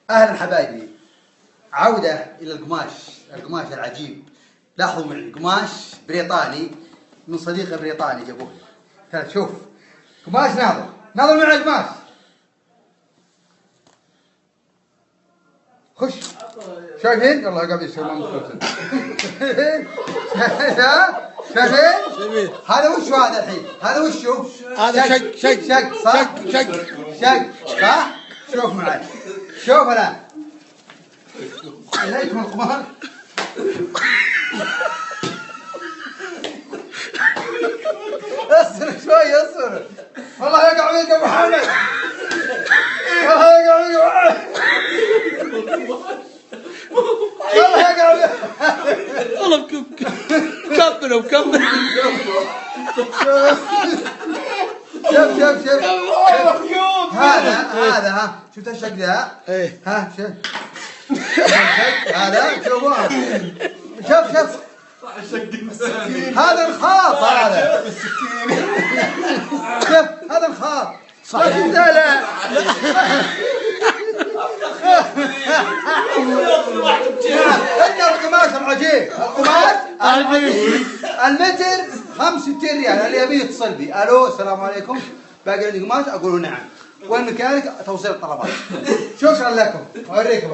اهلا حبايبي، عودة الى القماش العجيب. لاحظوا معي قماش بريطاني من صديقه بريطاني جابوه. تعال شوف قماش، ناظر معي القماش. خش شايفين؟ يلا قاعد يسوي ممكن. شايفين؟ هذا وشو هذا الحين؟ هذا وشو؟ هذا شق صح؟ شق صح؟ شوف معي، شوف الان عليكم القمار. اصبر شوي اصبر، والله يقع منك ابو حامد، والله يقع منك والله يقع منك. والله كملوا شوف هذا ها شفت الشق ذا؟ ايه ها شوف هذا شوفوها، شوف هذا الخاط، هذا شوف هذا الخاط صحيح. لا القماش العجيب، القماش المتر 65 ريال. اللي يبي يتصل بي، الو السلام عليكم، باقي عندي قماش، اقول نعم، وين مكانك؟ توصيل الطلبات. شكرا لكم، اوريكم.